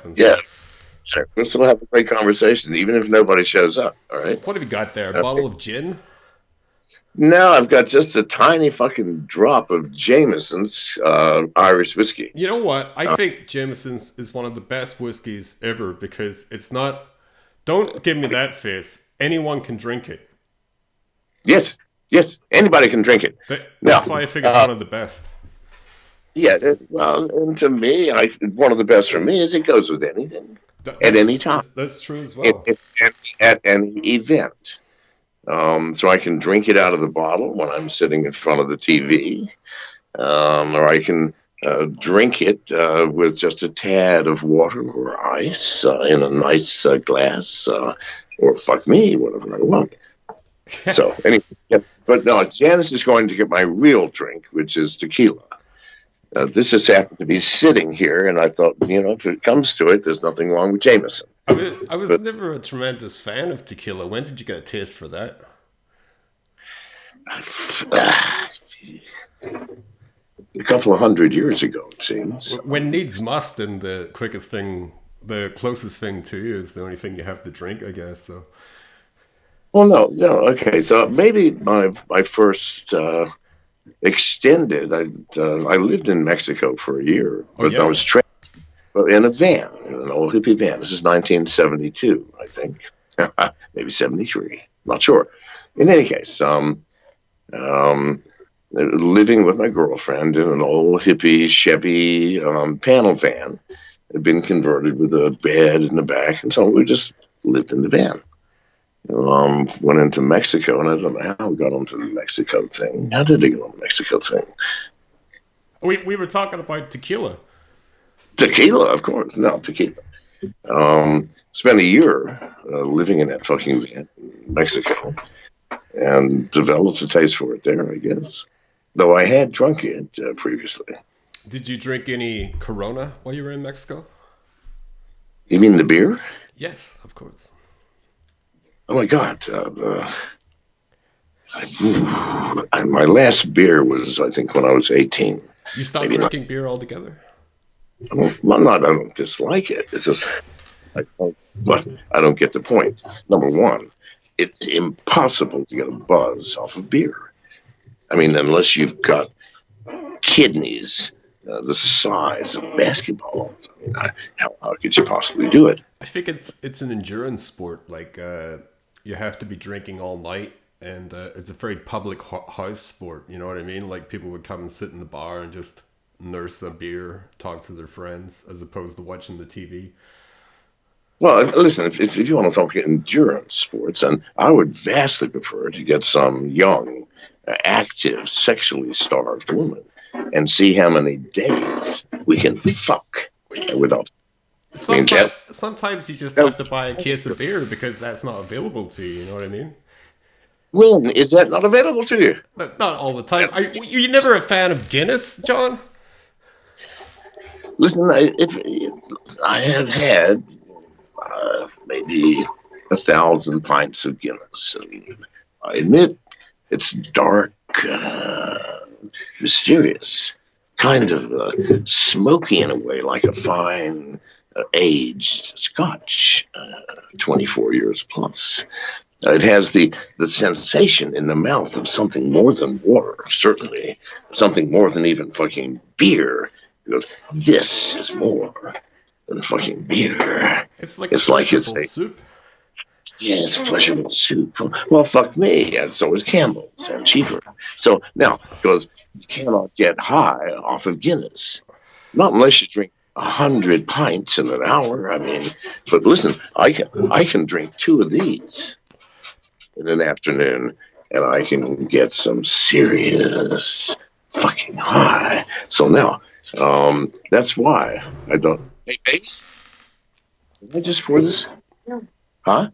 And Yeah, so, sure. We'll still have a great conversation, even if nobody shows up. All right. what have you got there? A Okay. bottle of gin? Now I've got just a tiny fucking drop of Jameson's Irish whiskey. You know what? I Uh, think Jameson's is one of the best whiskeys ever because it's not. Don't give me that face. Anyone can drink it. yes, yes, anybody can drink it. That's Now, why I think it's one of the best. yeah, well, and to me, one of the best for me is it goes with anything at That's, any time, that's true as it, well. it, at any event. So I can drink it out of the bottle when I'm sitting in front of the TV, or I can drink it with just a tad of water or ice in a nice glass, or fuck me, whatever I want. So anyway, yeah, but no, Janice is going to get my real drink, which is tequila. This just happened to be sitting here, and I thought, if it comes to it, there's nothing wrong with Jameson. I was But never a tremendous fan of tequila. When did you get a taste for that? a couple of 100 years ago, it seems. When needs must, and the quickest thing, the closest thing to you is the only thing you have to drink, I guess. So, Well, no, no. Okay, so maybe my first extended. I lived in Mexico for a year, oh but I yeah, was in a van, in an old hippie van. This is 1972, I think, maybe 73. Not sure. In any case, living with my girlfriend in an old hippie Chevy panel van. Had been converted with a bed in the back, and so we just lived in the van. Went into Mexico, and I don't know how we got onto the Mexico thing. How did I get on the Mexico thing? we were talking about tequila. Tequila, of course. No, tequila. Spent a year living in that fucking van in Mexico and developed a taste for it there, I guess. Though I had drunk it previously. Did you drink any Corona while you were in Mexico? You mean the beer? Yes, of course. Oh my God. My last beer was, I think, when I was 18. You stopped Maybe not. drinking beer altogether? I don't dislike it. It's just, but I don't get the point. Number one, it's impossible to get a buzz off of beer. I mean, unless you've got kidneys the size of basketballs. I mean, how could you possibly do it? I think it's an endurance sport. Like you have to be drinking all night, and it's a very public house sport. You know what I mean? Like people would come and sit in the bar and just nurse a beer, talk to their friends, as opposed to watching the TV. Well, listen, if you want to talk endurance sports, and I would vastly prefer to get some young, active, sexually starved woman and see how many days we can fuck without. I mean, Sometimes you just have to buy a case of beer because that's not available to you. You know what I mean? when is that not available to you? Not all the time. You never a fan of Guinness, John? Listen, if I have had maybe 1,000 pints of Guinness, and I admit it's dark, mysterious, kind of smoky in a way, like a fine aged Scotch, 24 years plus. It has the sensation in the mouth of something more than water, certainly something more than even fucking beer. Because this is more than fucking beer. It's like a It's like it's pleasurable a soup. yes, pleasurable soup. Well, fuck me, and so is Campbell's, and cheaper. So now, because you cannot get high off of Guinness, not unless you drink 100 pints in an hour. I mean, but listen, I can drink two of these in an afternoon, and I can get some serious fucking high. So now, that's why I don't. Hey, baby, did I just pour this? Huh?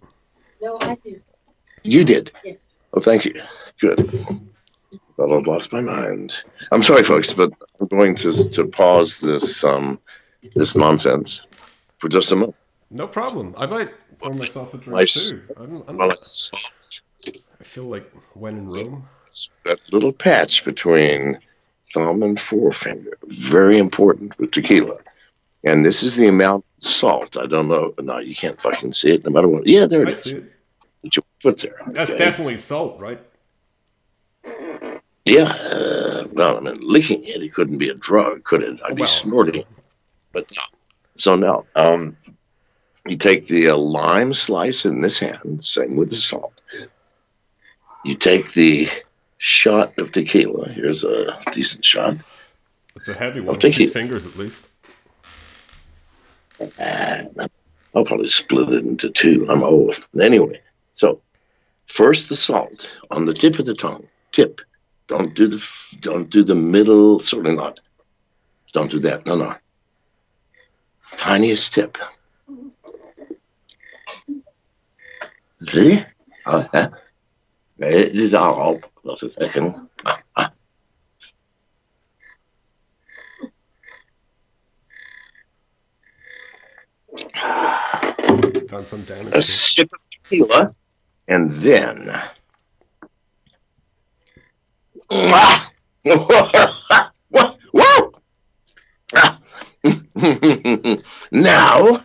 You did. Oh, thank you. Good. Thought I'd lost my mind. I'm sorry, folks, but I'm going to pause this nonsense for just a moment. No problem. I might pour myself a drink Nice. too. While it's I feel like when in Rome. that little patch between thumb and forefinger, very important with tequila. And this is the amount of salt. I don't know. No, you can't fucking see it no matter what. Yeah, there it I is. see it. That you put there. That's Okay. definitely salt, right? Yeah. Well, I mean, licking it couldn't be a drug, could it? I'd be Well, you snorting know. it. But no. So now, you take the lime slice in this hand, same with the salt. You take the shot of tequila. Here's a decent shot It's a heavy of one. 2 tequila. fingers at least. I'll probably split it into two. I'm old. Anyway, so first the salt on the tip of the tongue. Tip. Don't do the middle. Certainly not. Don't do that. No, no. Tiniest tip. See? It is all. Just a second. Done some damage A to it. sip of tequila, and then. Whoa! Now,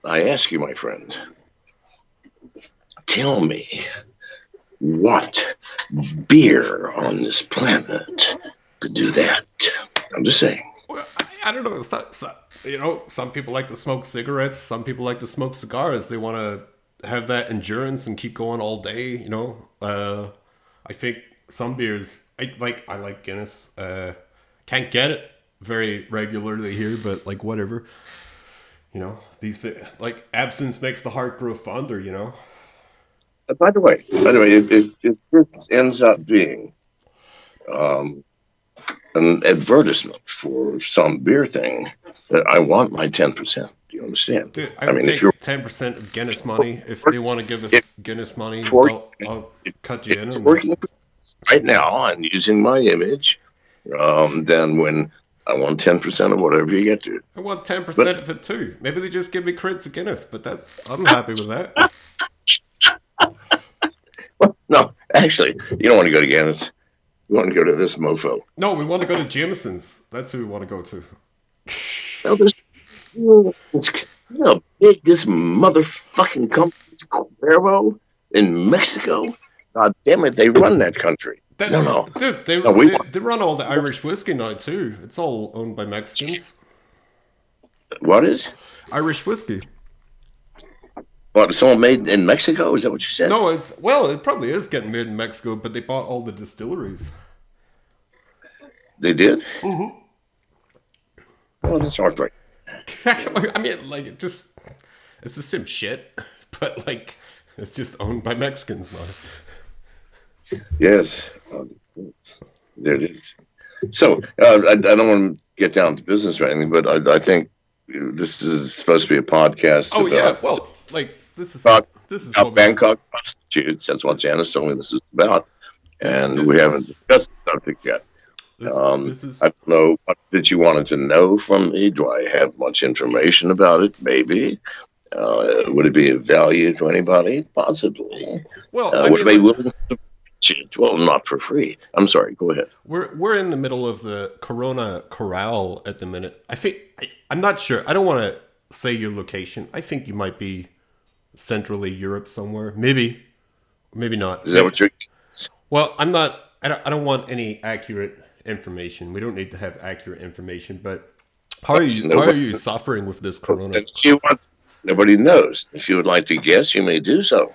I ask you, my friend, tell me what beer on this planet could do that? I'm just saying. Well, I don't know. Some people like to smoke cigarettes. Some people like to smoke cigars. They want to have that endurance and keep going all day. I think some beers. I like Guinness. Can't get it very regularly here, but like whatever. Like absence makes the heart grow fonder. By the way, if this ends up being um, an advertisement for some beer thing, that I want my 10%. Do you understand? Dude, I I would mean, if you're take 10% of Guinness money if they want to give us if Guinness money. working, I'll cut you if in it's on that. working right now and using my image, then when I want 10% of whatever you get to. I want But 10% of it too. Maybe they just give me crits of Guinness, but I'm happy with that. no, actually, you don't want to go to Guinness. You want to go to this mofo. No, we want to go to Jameson's. That's who we want to go to. Well, big this motherfucking company is Corral in Mexico. God damn it, they run that country. No. Dude, they, No, we they want they run all the Irish whiskey now too. It's all owned by Mexicans. what is? Irish whiskey. What, it's all made in Mexico? Is that what you said? No, it probably is getting made in Mexico, but they bought all the distilleries. They did? Mm-hmm. Oh, that's heartbreaking. I mean, like, it's the same shit, but like, it's just owned by Mexicans now. Yes. There it is. So, I don't want to get down to business or anything, but I think this is supposed to be a podcast Oh yeah, about, well, like this is about, this is about what we Bangkok prostitutes. That's what Janice told me this is about. And this we is haven't discussed the subject yet. this is I don't know what did you wanted to know from me. Do I have much information about it? Maybe. Would it be of value to anybody? Possibly. well. I Would I mean, be like, willing to teach it? Well, not for free. I'm sorry. Go ahead. we're in the middle of the Corona Corral at the minute. I'm not sure. I don't want to say your location. I think you might be centrally Europe somewhere. Maybe not. Is that what you're? Well, I'm not. I don't want any accurate information. We don't need to have accurate information. But how are you suffering with this Corona? Nobody knows. If you would like to guess, you may do so.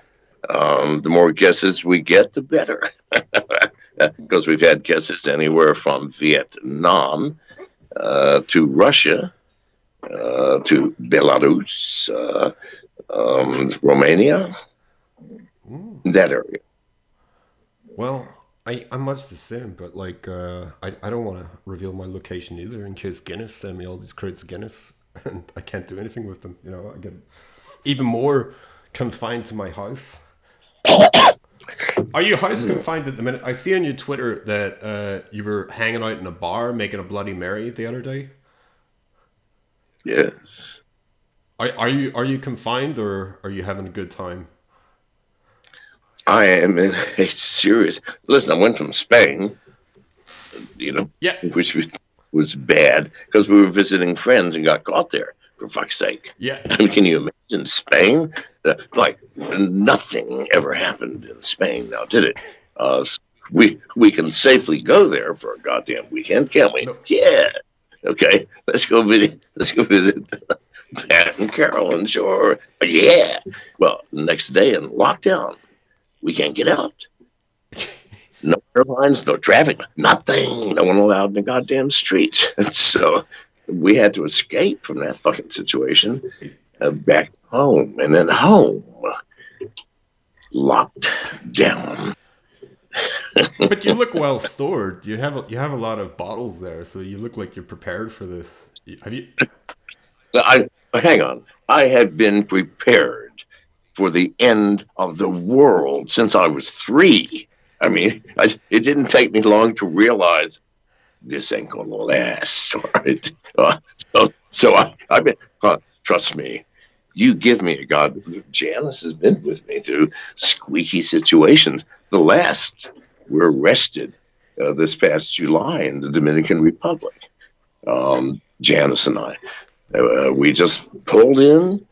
The more guesses we get, the better. Because we've had guesses anywhere from Vietnam to Russia to Belarus, Romania, that area. Well, I'm much the same, but like I don't want to reveal my location either in case Guinness send me all these crates of Guinness and I can't do anything with them. I get even more confined to my house. Are you house confined at the minute? I see on your Twitter that you were hanging out in a bar making a Bloody Mary the other day. Yes. Are you confined or are you having a good time? I am in a serious. Listen, I went from Spain, Yeah. which was bad because we were visiting friends and got caught there. for fuck's sake. Yeah. I mean, can you imagine Spain? Like nothing ever happened in Spain now, did it? We can safely go there for a goddamn weekend, can't we? No. Yeah. Okay. Let's go visit. Pat and Carolyn. Sure. Yeah. Well, next day in lockdown, we can't get out. No airlines, no traffic, nothing. No one allowed in the goddamn streets. So we had to escape from that fucking situation back home. And then home, locked down. But you look well stored. You have a lot of bottles there, so you look like you're prepared for this. Have you? Hang on. I have been prepared for the end of the world since I was 3. I mean, it didn't take me long to realize this ain't gonna last. All right. I've been. Trust me. You give me a god. Janice has been with me through squeaky situations. The last were arrested this past July in the Dominican Republic. Janice and I. We just pulled in.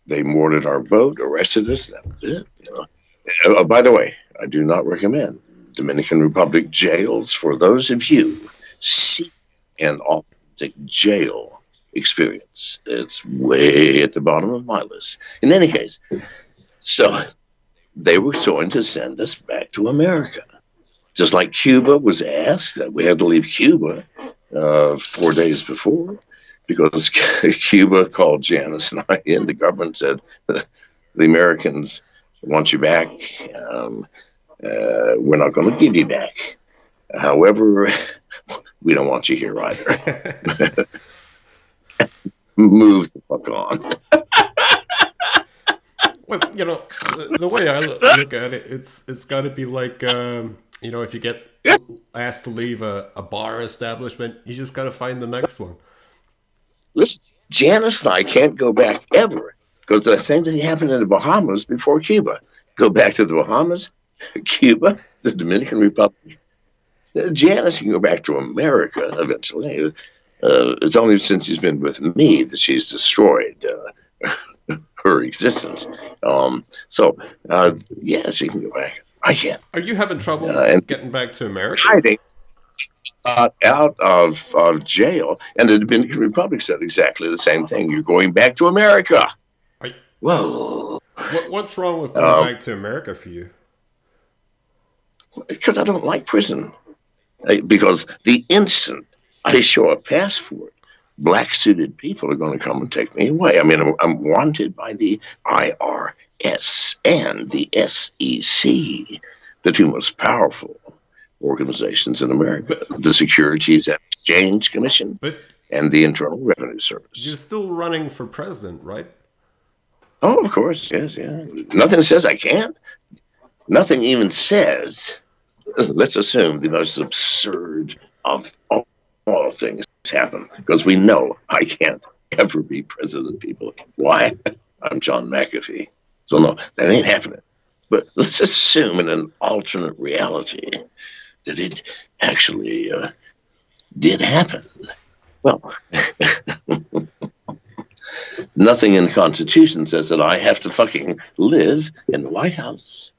They moored our boat, arrested us. That was it. By the way, I do not recommend Dominican Republic jails for those of you seeking an authentic jail experience. It's way at the bottom of my list. In any case, so they were going to send us back to America. Just like Cuba was asked, that we had to leave Cuba 4 days before, because Cuba called Janice and I in. The government said the Americans want you back. We're not going to give you back. However, we don't want you here either. Move the fuck on. Well, the way I look at it, it's got to be like, if you get asked to leave a bar establishment, you just got to find the next one. Listen, Janice and I can't go back ever, because the same thing happened in the Bahamas before Cuba. Go back to the Bahamas, Cuba, the Dominican Republic. Janice can go back to America eventually. It's only since she's been with me that she's destroyed her existence. Yeah, she can go back. I can't. Are you having trouble getting back to America? Hiding out of jail, and the Dominican Republic said exactly the same thing. You're going back to America. Whoa. What's wrong with going back to America for you? Because I don't like prison. Because the instant I show a passport, black-suited people are going to come and take me away. I mean, I'm wanted by the IRS and the SEC, the two most powerful organizations in America, the Securities and Exchange Commission and the Internal Revenue Service. You're still running for president, right? Oh, of course, yes, yeah. Nothing says I can't. Nothing even says, let's assume the most absurd of all things happen, because we know I can't ever be president, people. Why? I'm John McAfee. So no, that ain't happening. But let's assume in an alternate reality that it actually did happen. Well, nothing in the Constitution says that I have to fucking live in the White House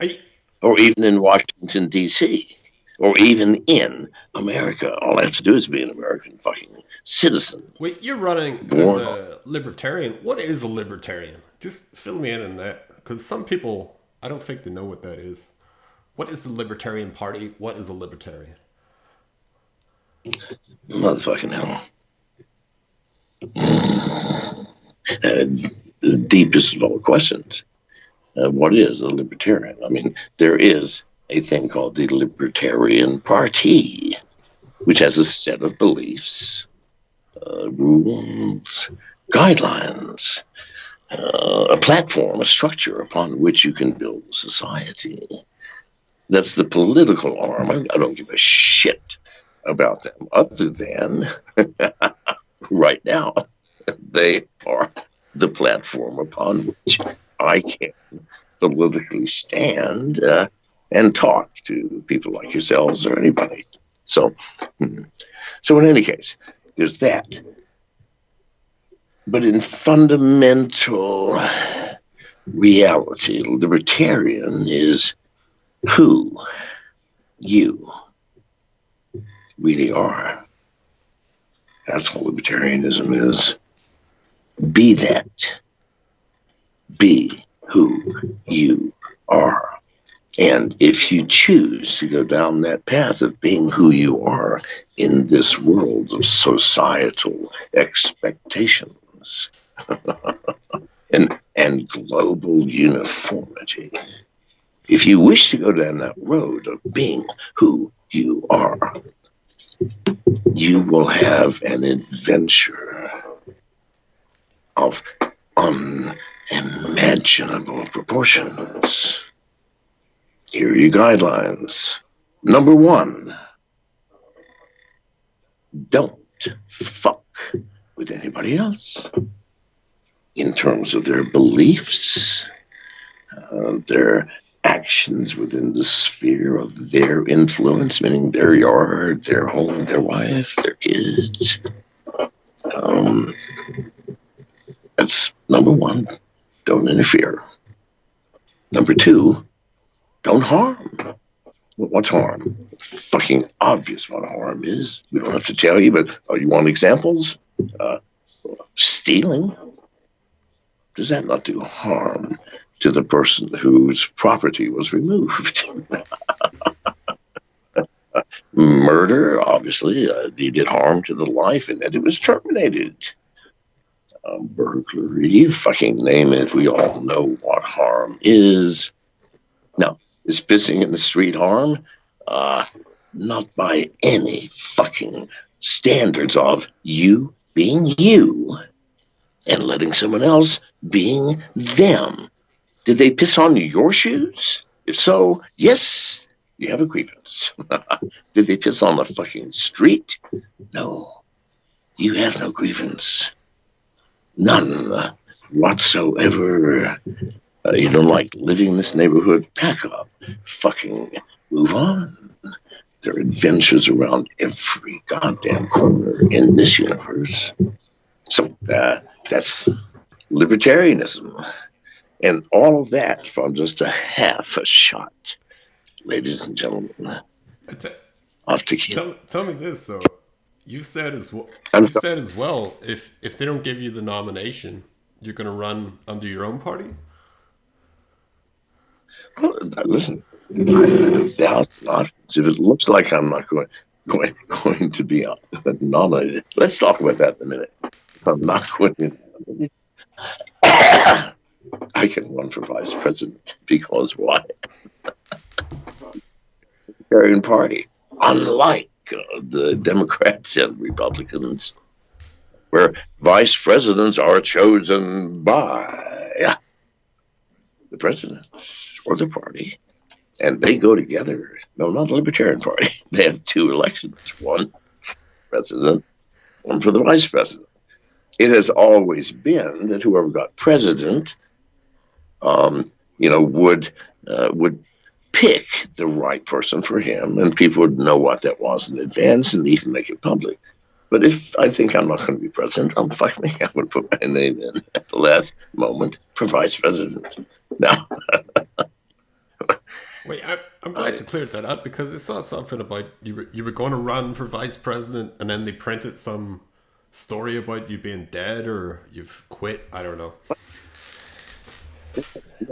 or even in Washington, D.C., or even in America. All I have to do is be an American fucking citizen. Wait, you're running as a libertarian. What is a libertarian? Just fill me in on that, because some people, I don't think they know what that is. What is the Libertarian Party? What is a libertarian? Motherfucking hell. The deepest of all questions. What is a libertarian? I mean, there is a thing called the Libertarian Party, which has a set of beliefs, rules, guidelines, a platform, a structure upon which you can build society. That's the political arm. I don't give a shit about them, other than right now they are the platform upon which I can politically stand and talk to people like yourselves or anybody. So in any case, there's that. But in fundamental reality, libertarian is who you really are. That's what libertarianism is. Be that. Be who you are. And if you choose to go down that path of being who you are in this world of societal expectations and global uniformity, if you wish to go down that road of being who you are, you will have an adventure of unimaginable proportions. Here are your guidelines. Number one, don't fuck with anybody else in terms of their beliefs, their actions within the sphere of their influence, meaning their yard, their home, their wife, their kids. Um, that's number one. Don't interfere. Number two, don't harm. What's harm? Fucking obvious what harm is. We don't have to tell you, but you want examples? Uh, Stealing. Does that not do harm to the person whose property was removed? Murder, obviously, you did harm to the life and that it was terminated. Burglary, fucking name it. We all know what harm is. Now, is pissing in the street harm? Not by any fucking standards of you being you and letting someone else being them. Did they piss on your shoes? If so, yes, you have a grievance. Did they piss on the fucking street? No, you have no grievance. None whatsoever. You don't like living in this neighborhood? Pack up. Fucking move on. There are adventures around every goddamn corner in this universe. So that's libertarianism. And all of that from just a half a shot, ladies and gentlemen, of tequila. Tell me this though. You said as well. I'm You sorry. said as well. If they don't give you the nomination, you're going to run under your own party. Well, listen, that's not. If it looks like I'm not going to be nominated, let's talk about that in a minute. If I'm not going to be nominated, I can run for vice president because why? Libertarian Party, unlike the Democrats and Republicans, where vice presidents are chosen by the president or the party, and they go together. No, not the Libertarian Party. They have two elections: one president, one for the vice president. It has always been that whoever got president, would pick the right person for him, and people would know what that was in advance and even make it public. But if I think I'm not going to be president, fuck me. I'm going to put my name in at the last moment for vice president. Now, Wait, I'm glad you cleared that up because I saw something about you were going to run for vice president, and then they printed some story about you being dead or you've quit. I don't know.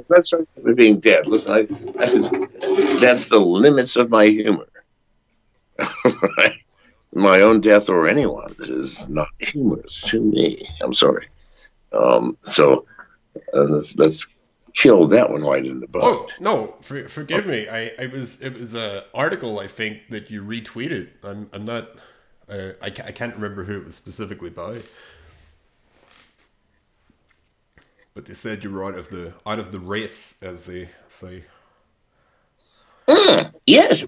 that's not being dead. Listen, that's the limits of my humor. Right? My own death or anyone is not humorous to me. I'm sorry. So let's kill that one right in the bud. Oh no, forgive me. It was a article I think that you retweeted. I'm not. I can't remember who it was specifically by. But they said you were out of the race, as they say. Yes.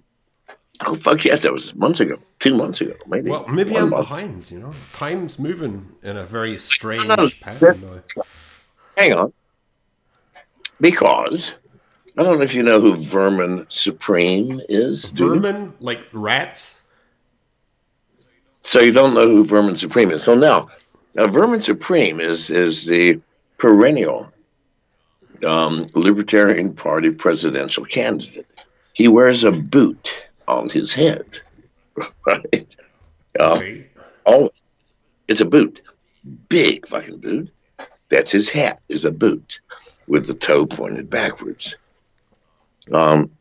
Oh fuck yes, that was months ago, 2 months ago, maybe. Well, maybe 1 I'm month. behind. Time's moving in a very No, strange pattern now. hang on, because I don't know if you know who Vermin Supreme is. Vermin, like rats. So you don't know who Vermin Supreme is. So now, Now, Vermin Supreme is the perennial Libertarian Party presidential candidate. He wears a boot on his head, right? Uh, Okay. always. It's a boot. Big fucking boot. That's his hat, is a boot with the toe pointed backwards. Um,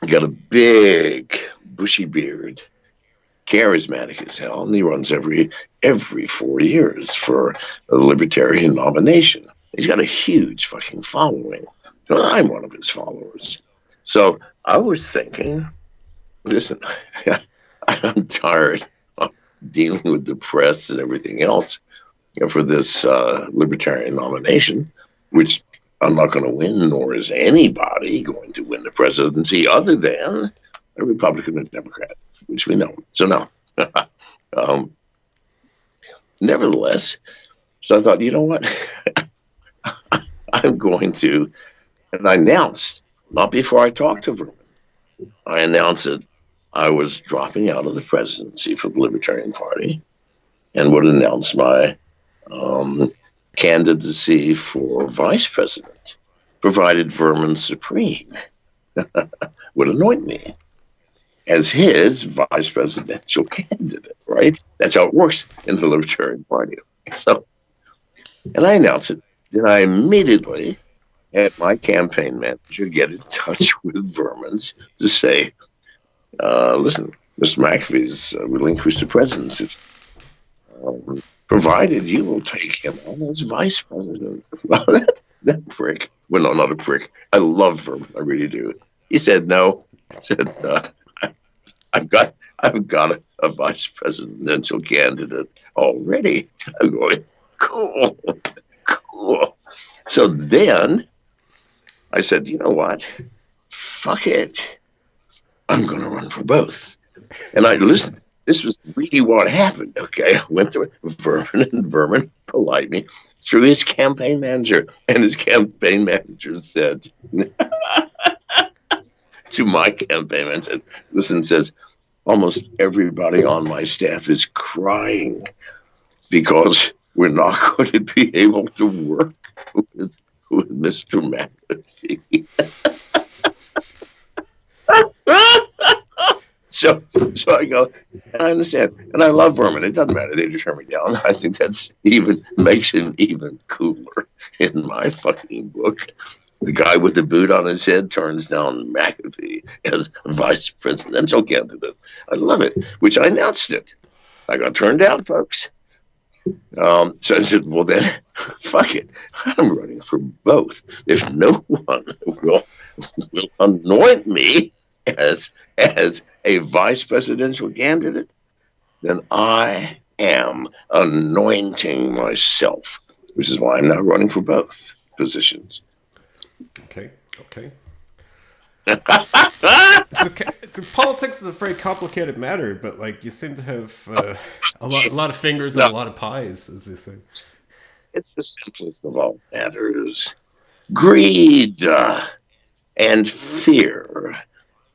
got a big bushy beard, charismatic as hell, and he runs every 4 years for a libertarian nomination. He's got a huge fucking following. So I'm one of his followers. So I was thinking, listen, I'm tired of dealing with the press and everything else for this libertarian nomination, which I'm not going to win, nor is anybody going to win the presidency other than a Republican and Democrat, which we know. So now, um, nevertheless, so I thought, you know what? I'm going to, and I announced, not before I talked to Vermin, I announced that I was dropping out of the presidency for the Libertarian Party and would announce my um, candidacy for vice president, provided Vermin Supreme would anoint me as his vice presidential candidate, right? That's how it works in the Libertarian Party. So, and I announced it. Then I immediately had my campaign manager get in touch with Vermin's to say, listen, Mr. McAfee's relinquished the presidency, provided you will take him on as vice president. Well, that prick. Well, no, not a prick. I love Vermin. I really do. He said no. He said, I've got a vice presidential candidate already. I'm going, cool, cool. So then I said, you know what? Fuck it. I'm going to run for both. And I listened. This was really what happened. Okay, I went to Vermin, and Vermin politely through his campaign manager, and his campaign manager said to my campaign manager, "Listen," says, almost everybody on my staff is crying because we're not going to be able to work with Mr. McAfee." So I go, and I understand, and I love Vermin. It doesn't matter; they just turn me down. I think that's even makes him even cooler in my fucking book. The guy with the boot on his head turns down McAfee as vice presidential candidate. I love it, which I announced it. I got turned down, folks. So I said, well, then, fuck it. I'm running for both. If no one will anoint me as a vice presidential candidate, then I am anointing myself, which is why I'm now running for both positions. Okay. Okay. Politics is a very complicated matter, but like you seem to have a lot of fingers and No, a lot of pies, as they say. it's the simplest of all matters. Greed and fear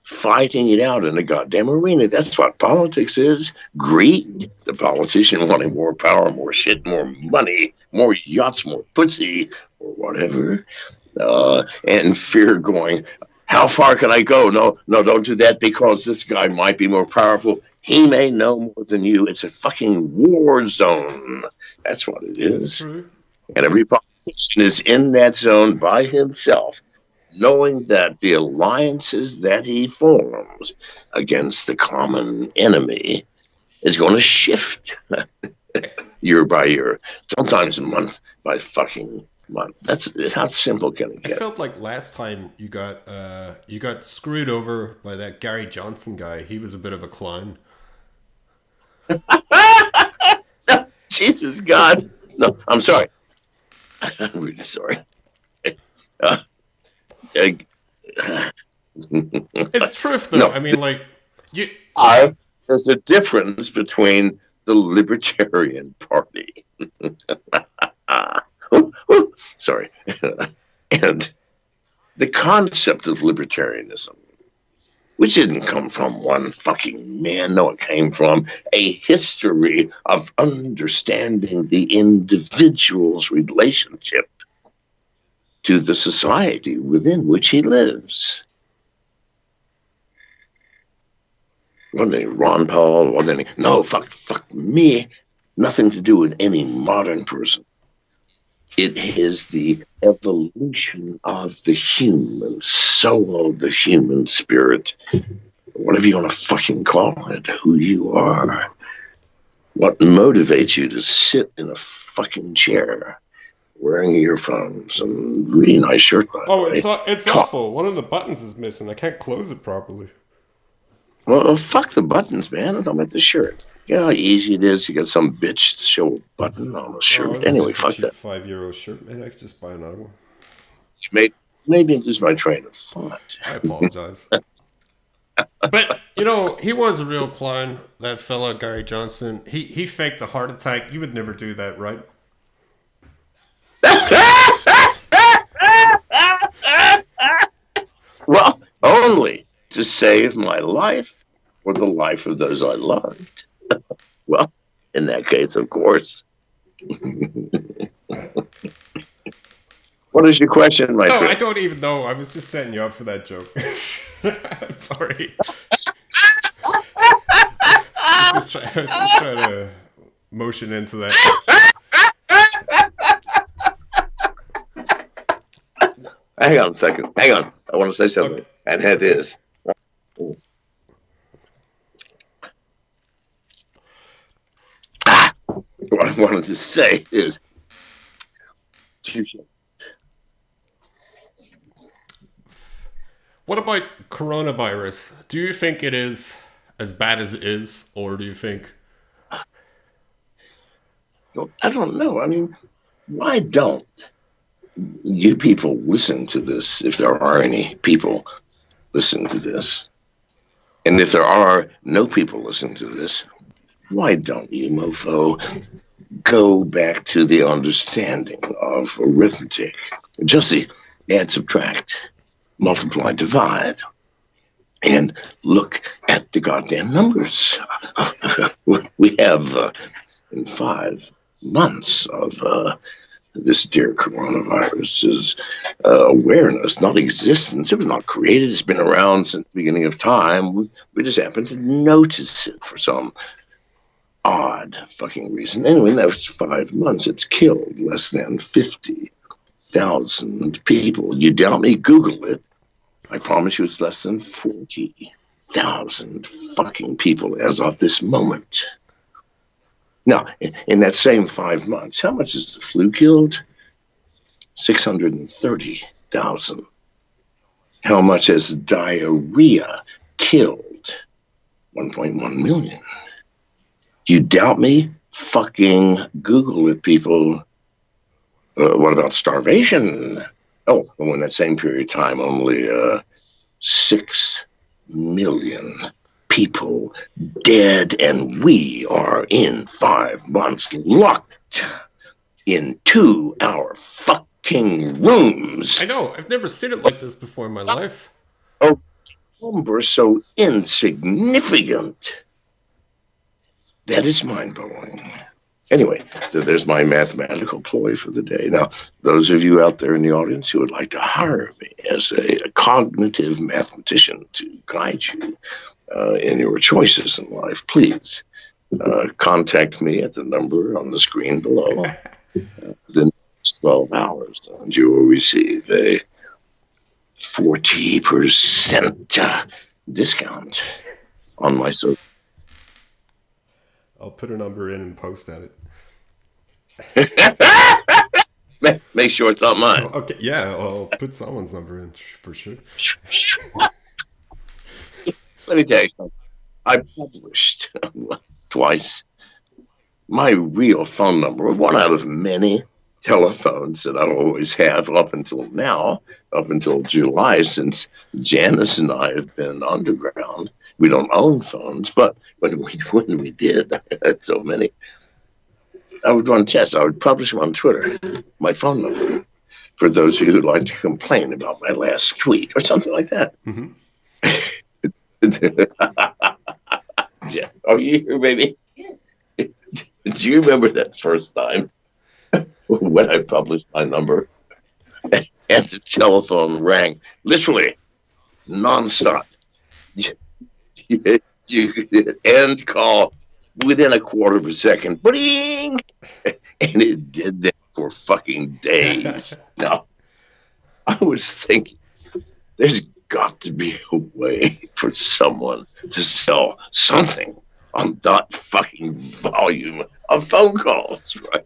fighting it out in the goddamn arena. That's what politics is. Greed. The politician wanting more power, more shit, more money, more yachts, more pussy, or whatever. And fear going, how far can I go? No, no, don't do that because this guy might be more powerful. He may know more than you. It's a fucking war zone. That's what it That's is. true. And every politician is in that zone by himself, knowing that the alliances that he forms against the common enemy is going to shift year by year, sometimes month by fucking month. That's how simple can it I get? felt like last time you got screwed over by that Gary Johnson guy. He was a bit of a clown. Jesus God. No, I'm sorry. I'm really sorry. Uh, It's truth, though. no, I mean, like you. there's a difference between the Libertarian Party. Sorry. And the concept of libertarianism which didn't come from one fucking man. No, it came from a history of understanding the individual's relationship to the society within which he lives. Wasn't any Ron Paul? Wasn't any? No, fuck me. Nothing to do with any modern person. It is the evolution of the human soul, the human spirit, whatever you want to fucking call it, who you are. What motivates you to sit in a fucking chair wearing earphones and really nice shirt, by the way. It's awful. One of the buttons is missing. I can't close it properly. Well, fuck the buttons, man. I'm talking about the shirt. You know how easy it is to get some bitch to show a button on a shirt. Anyway, fuck that. €5 shirt. Maybe I could just buy another one. Maybe lose my train of thought. I apologize. But, you know, he was a real clown, that fella, Gary Johnson. He faked a heart attack. You would never do that, right? Well, only to save my life or the life of those I loved. Well, in that case, of course. What is your question, my friend? I don't even know. I was just setting you up for that joke. I'm sorry. I was just trying to motion into that. Hang on a second. Hang on. I want to say something. Okay. And that is. What I wanted to say is. What about coronavirus? Do you think it is as bad as it is, or do you think? Well, I don't know. I mean, why don't you people listen to this, if there are any people listening to this? And if there are no people listening to this, why don't you, mofo, go back to the understanding of arithmetic? Just the add, subtract, multiply, divide, and look at the goddamn numbers. We have, in 5 months of this dear coronavirus's awareness, not existence. It was not created. It's been around since the beginning of time. We just happened to notice it for some odd fucking reason. Anyway, in those 5 months, it's killed less than 50,000 people. You doubt me? Google it. I promise you it's less than 40,000 fucking people as of this moment. Now, in that same 5 months, how much has the flu killed? 630,000. How much has diarrhea killed? 1.1 million. You doubt me? Fucking Google it, people. What about starvation? Oh, well, in that same period of time, only 6 million people dead, and we are in 5 months locked in 2-hour fucking rooms. I know. I've never seen it like this before in my life. Oh, number so insignificant that it's mind-blowing. Anyway, there's my mathematical ploy for the day. Now, those of you out there in the audience who would like to hire me as a cognitive mathematician to guide you in your choices in life, please contact me at the number on the screen below within 12 hours, and you will receive a 40% discount on my service. I'll put a number in and post at it. Make sure it's not mine. Okay, yeah, I'll put someone's number in for sure. Let me tell you something. I published twice my real phone number, one out of many telephones that I've always had up until now, up until July, since Janice and I have been underground. We don't own phones, but when we did, I had so many. I would run tests. I would publish them on Twitter, my phone number, for those of you who'd like to complain about my last tweet or something like that. Mm-hmm. Yeah. Are you here, baby? Do you remember that first time when I published my number and the telephone rang literally nonstop? You end call within a quarter of a second, bling, and it did that for fucking days. Now, I was thinking, there's got to be a way for someone to sell something on that fucking volume of phone calls, right?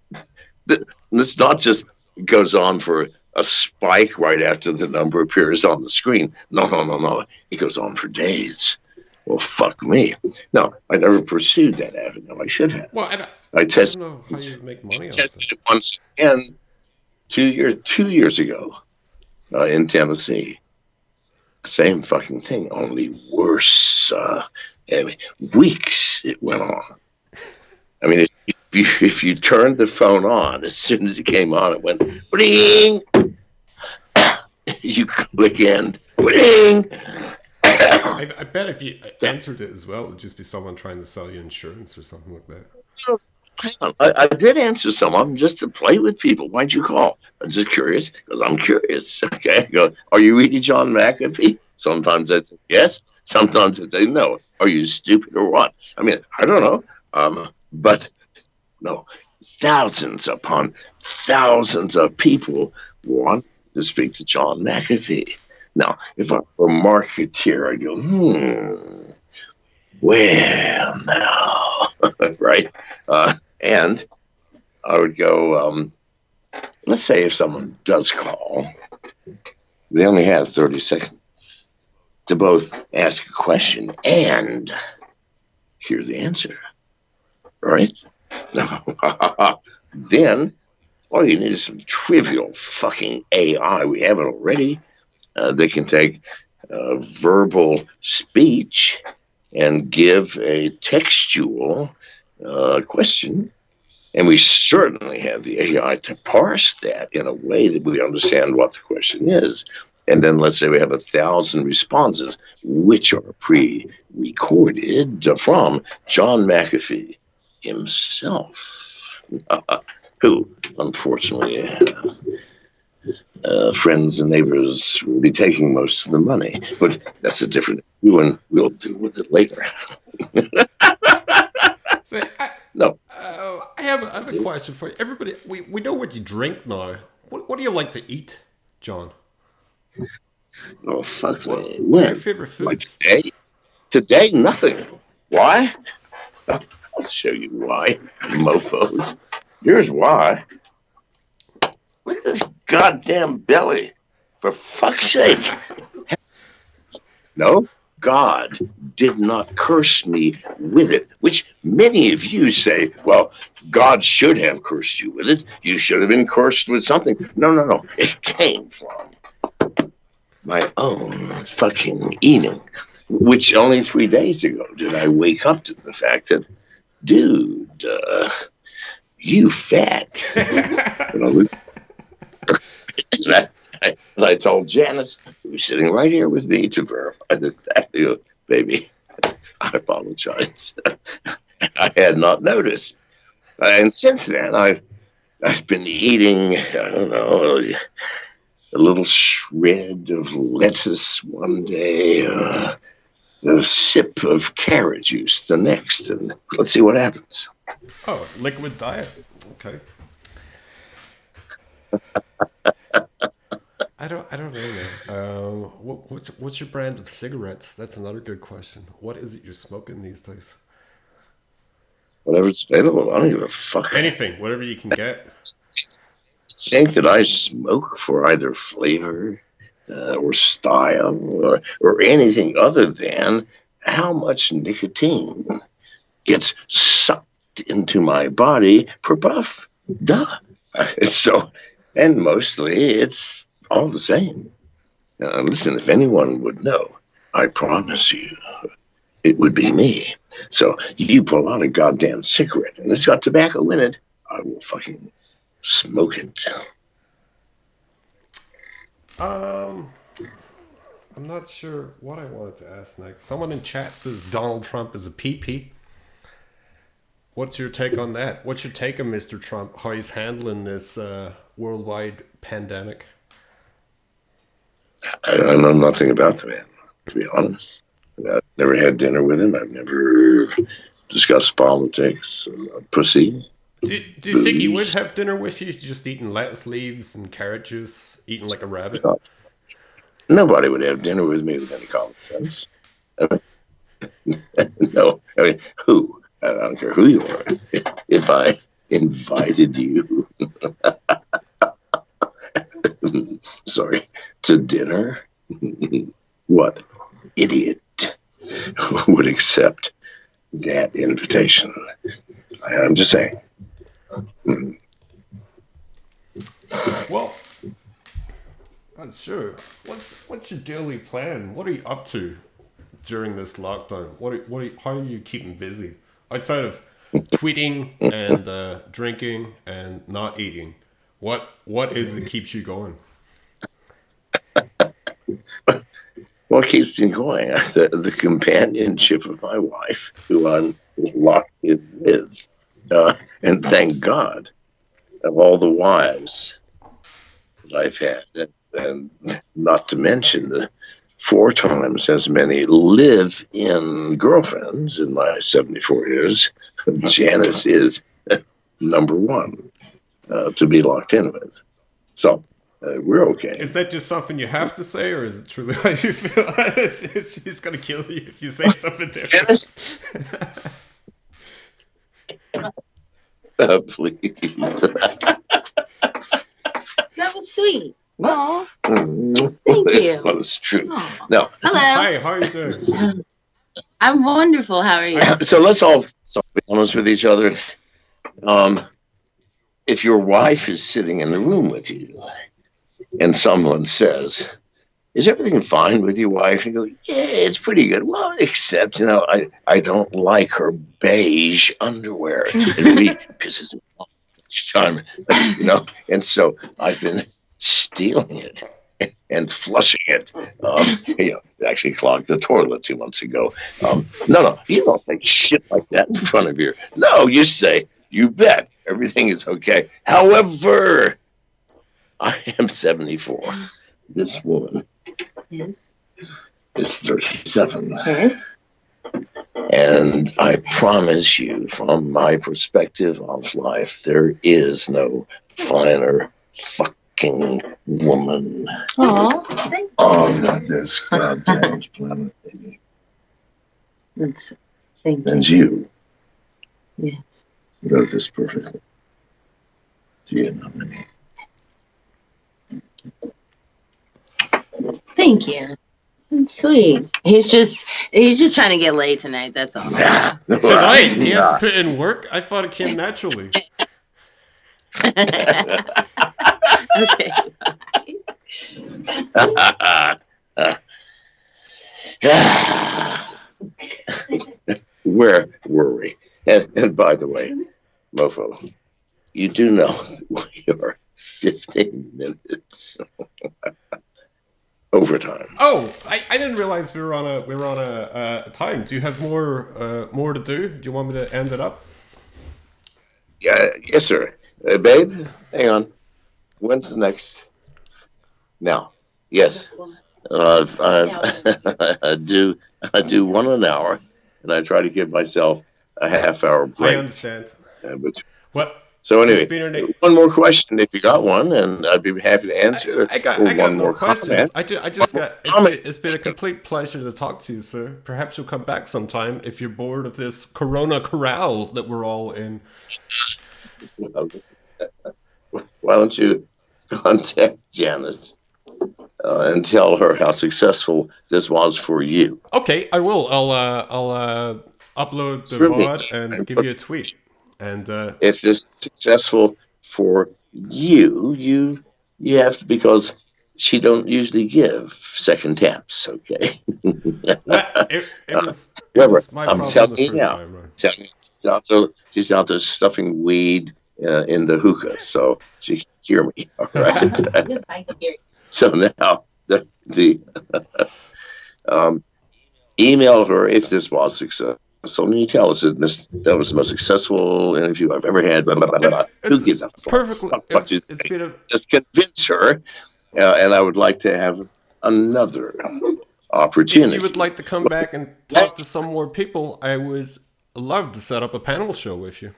It's not just goes on for a spike right after the number appears on the screen. No, no, no, no. It goes on for days. Well, fuck me. No, I never pursued that avenue. I should have. Well, I I don't tested, know how you make money off that. tested it once again 2 years ago in Tennessee. Same fucking thing, only worse. I mean, weeks it went on. I mean, if you turned the phone on, as soon as it came on, it went bling. You click end, bling. I bet if you answered it as well, it'd just be someone trying to sell you insurance or something like that. So, hang on. I did answer some of them just to play with people. Why'd you call? I'm just curious because I'm curious. Okay. I go, are you really John McAfee? Sometimes I say yes. Sometimes I say no. Are you stupid or what? I mean, I don't know. But no, thousands upon thousands of people want to speak to John McAfee. Now, if I were a marketeer, I'd go, well, now, right? And I would go, let's say if someone does call, they only have 30 seconds to both ask a question and hear the answer, right? Then all you need is some trivial fucking AI. We have it already. They can take verbal speech and give a textual question. And we certainly have the AI to parse that in a way that we understand what the question is. And then let's say we have 1,000 responses, which are pre-recorded from John McAfee himself, who, unfortunately, friends and neighbors will be taking most of the money. But that's a different issue, and we'll deal with it later. Say, No. I have a question for you. Everybody, we know what you drink now. What do you like to eat, John? Oh, fuck me. What are your When? favorite Like foods? today? Today, nothing. Why? I'll show you why, mofos. Here's why. Look at this goddamn belly. For fuck's sake. No, God did not curse me with it, which many of you say, well, God should have cursed you with it. You should have been cursed with something. No, no, no. It came from my own fucking eating, which only 3 days ago did I wake up to the fact that, dude, you fat. You know, and I told Janice, who's sitting right here with me, to verify the fact, baby, I apologize. I had not noticed. And since then, I've been eating, I don't know, a little shred of lettuce one day, a sip of carrot juice the next, and let's see what happens. Oh, liquid diet. Okay. I don't know, man. What's your brand of cigarettes? That's another good question. What is it you're smoking these days? Whatever's available, I don't give a fuck. Anything, whatever you can get. Think that I smoke for either flavor or style or anything other than how much nicotine gets sucked into my body per puff. Duh. So, and mostly it's all the same. Listen, if anyone would know, I promise you, it would be me. So you pull out a goddamn cigarette and it's got tobacco in it, I will fucking smoke it. Um, I'm not sure what I wanted to ask next. Someone in chat says Donald Trump is a PP. What's your take on that? What's your take on Mr. Trump? How he's handling this worldwide pandemic? I know nothing about the man, to be honest. I've never had dinner with him. I've never discussed politics, pussy, Do you think he would booze. have dinner with you? Just eating lettuce leaves and carrot juice, eating like a rabbit? Nobody would have dinner with me with any common sense. No, I mean, who? I don't care who you are. If I invited you, sorry, to dinner, what idiot would accept that invitation? I'm just saying. Well, not sure. What's your daily plan? What are you up to during this lockdown? How are you keeping busy outside of tweeting and drinking and not eating? What is it keeps you going? What keeps me going? The companionship of my wife, who I'm locked in with. And thank God of all the wives that I've had, and not to mention the 4 times as many live-in girlfriends in my 74 years. Janice is number one to be locked in with. So we're okay. Is that just something you have to say, or is it truly how you feel? He's gonna kill you if you say something different. Janice, please. That was sweet. Aw. Thank you. Well, it's true. Aw. Now, Hello. Hi, how are you doing? I'm wonderful. How are you? so let's all be honest with each other. If your wife is sitting in the room with you and someone says, "Is everything fine with your wife?" You go, "Yeah, it's pretty good." Well, except, I don't like her beige underwear. It really pisses me off each time, And so I've been stealing it and flushing it. Actually clogged the toilet 2 months ago. No, you don't say shit like that in front of your. No, you say, "You bet everything is okay." However, I am 74. This woman Yes. is 37. Yes. And I promise you, from my perspective of life, there is no finer fucking woman Oh, thank you. on this goddamn planet, baby, Thank than you. you. Yes. You wrote this perfectly. Do you know me? Thank you. That's sweet. He's just trying to get laid tonight. That's all. Tonight, he has to put in work. I thought it came naturally. Okay. Where were we? And by the way, Mofo, you do know we are 15 minutes overtime. Oh, I didn't realize we were on a time. Do you have more to do? Do you want me to end it up? Yeah, yes, sir. Babe, hang on. When's the next? Now, yes. I do one an hour, and I try to give myself a half-hour break. I understand. What? So anyway, one more question if you got one, and I'd be happy to answer. I got one more questions. It's been a complete pleasure to talk to you, sir. Perhaps you'll come back sometime if you're bored of this Corona Corral that we're all in. Why don't you contact Janice and tell her how successful this was for you? Okay, I will. I'll upload the VOD and give you a tweet. And if this is successful for you, you have to, because she don't usually give second taps. Okay. It was my problem the first time. Right? She's out there stuffing weed in the hookah, so she can hear me. All right. Yes, I can hear you. So now the um, email her if this was successful. And you tell us that that was the most successful interview I've ever had. Blah, blah, blah, blah, blah. Who It's gives a fuck? perfectly. Not what you It's think. been a Just convince her, and I would like to have another if you would opportunity. like to come back and talk to some more people, I would love to set up a panel show with you.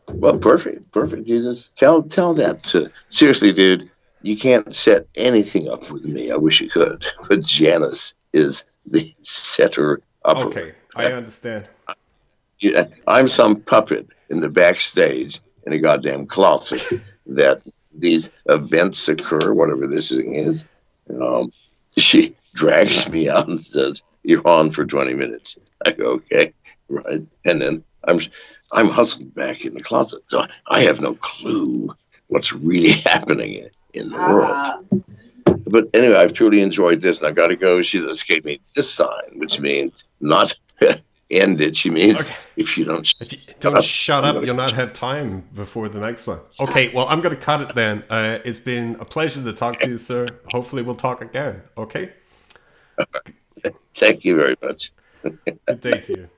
Well, perfect, perfect. Jesus, tell that to seriously, dude. You can't set anything up with me. I wish you could, but Janice is the setter upper. Okay, I understand. I'm some puppet in the backstage in a goddamn closet that these events occur, whatever this thing is. Um, she drags me out and says, "You're on for 20 minutes." I go, "Okay, right," and then I'm hustled back in the closet, so I have no clue what's really happening in the world. But anyway, I've truly enjoyed this, and I got to go. She escaped me this sign, which means not end it. She means Okay. if you don't If you shut don't up, shut I'm up, gonna. you'll not have time before the next one. Okay, well, I'm going to cut it then. It's been a pleasure to talk to you, sir. Hopefully, we'll talk again. Okay? Thank you very much. Good day to you.